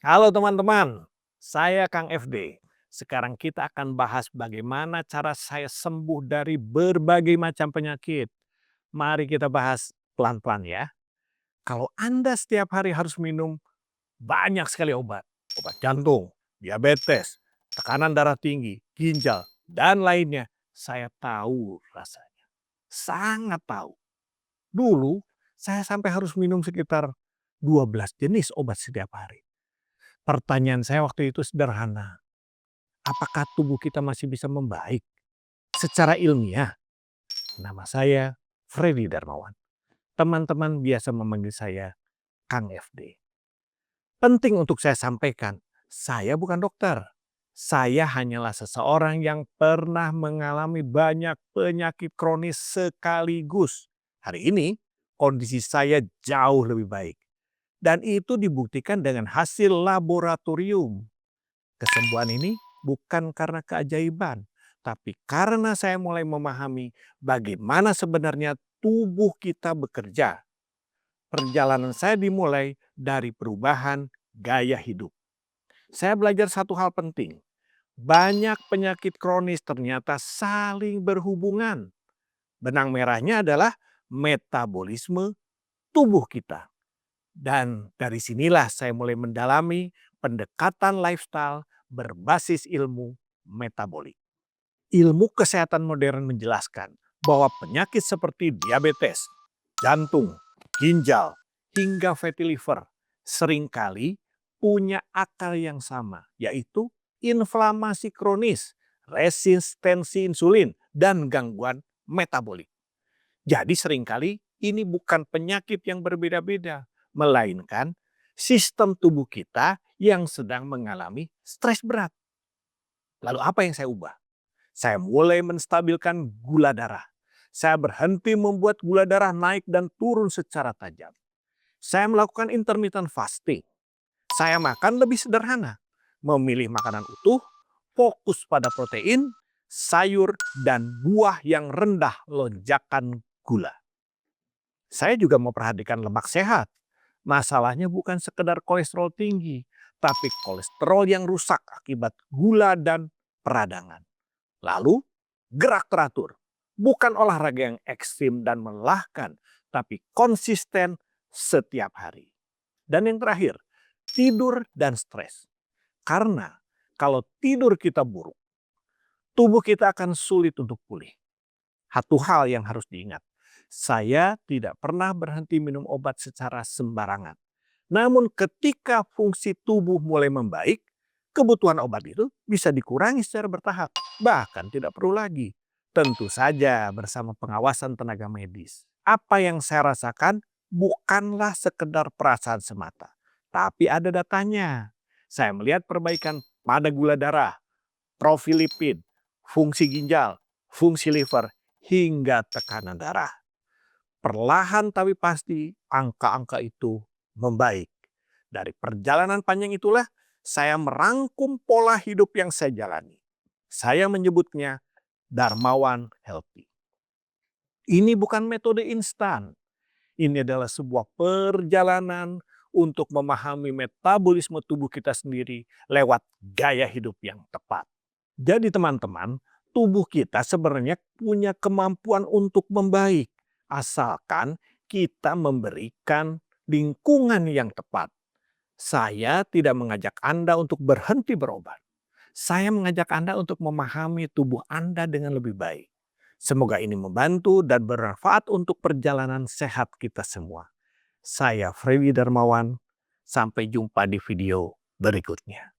Halo teman-teman, saya Kang FD. Sekarang kita akan bahas bagaimana cara saya sembuh dari berbagai macam penyakit. Mari kita bahas pelan-pelan ya. Kalau Anda setiap hari harus minum banyak sekali obat, obat jantung, diabetes, tekanan darah tinggi, ginjal, dan lainnya, saya tahu rasanya. Sangat tahu. Dulu, saya sampai harus minum sekitar 12 jenis obat setiap hari. Pertanyaan saya waktu itu sederhana, apakah tubuh kita masih bisa membaik? Secara ilmiah, nama saya Freddy Darmawan. Teman-teman biasa memanggil saya Kang FD. Penting untuk saya sampaikan, saya bukan dokter. Saya hanyalah seseorang yang pernah mengalami banyak penyakit kronis sekaligus. Hari ini, kondisi saya jauh lebih baik. Dan itu dibuktikan dengan hasil laboratorium. Kesembuhan ini bukan karena keajaiban, tapi karena saya mulai memahami bagaimana sebenarnya tubuh kita bekerja. Perjalanan saya dimulai dari perubahan gaya hidup. Saya belajar satu hal penting. Banyak penyakit kronis ternyata saling berhubungan. Benang merahnya adalah metabolisme tubuh kita. Dan dari sinilah saya mulai mendalami pendekatan lifestyle berbasis ilmu metabolik. Ilmu kesehatan modern menjelaskan bahwa penyakit seperti diabetes, jantung, ginjal, hingga fatty liver seringkali punya akar yang sama, yaitu inflamasi kronis, resistensi insulin, dan gangguan metabolik. Jadi seringkali ini bukan penyakit yang berbeda-beda, melainkan sistem tubuh kita yang sedang mengalami stres berat. Lalu apa yang saya ubah? Saya mulai menstabilkan gula darah. Saya berhenti membuat gula darah naik dan turun secara tajam. Saya melakukan intermittent fasting. Saya makan lebih sederhana, memilih makanan utuh, fokus pada protein, sayur, dan buah yang rendah lonjakan gula. Saya juga memperhatikan lemak sehat. Masalahnya bukan sekedar kolesterol tinggi, tapi kolesterol yang rusak akibat gula dan peradangan. Lalu, gerak teratur. Bukan olahraga yang ekstrim dan melelahkan, tapi konsisten setiap hari. Dan yang terakhir, tidur dan stres. Karena kalau tidur kita buruk, tubuh kita akan sulit untuk pulih. Satu hal yang harus diingat, saya tidak pernah berhenti minum obat secara sembarangan. Namun ketika fungsi tubuh mulai membaik, kebutuhan obat itu bisa dikurangi secara bertahap. Bahkan tidak perlu lagi. Tentu saja bersama pengawasan tenaga medis. Apa yang saya rasakan bukanlah sekedar perasaan semata. Tapi ada datanya. Saya melihat perbaikan pada gula darah, profil lipid, fungsi ginjal, fungsi liver, hingga tekanan darah. Perlahan tapi pasti angka-angka itu membaik. Dari perjalanan panjang itulah saya merangkum pola hidup yang saya jalani. Saya menyebutnya Darmawan Healthy. Ini bukan metode instan. Ini adalah sebuah perjalanan untuk memahami metabolisme tubuh kita sendiri lewat gaya hidup yang tepat. Jadi teman-teman, tubuh kita sebenarnya punya kemampuan untuk membaik. Asalkan kita memberikan lingkungan yang tepat. Saya tidak mengajak Anda untuk berhenti berobat. Saya mengajak Anda untuk memahami tubuh Anda dengan lebih baik. Semoga ini membantu dan bermanfaat untuk perjalanan sehat kita semua. Saya Freddy Darmawan. Sampai jumpa di video berikutnya.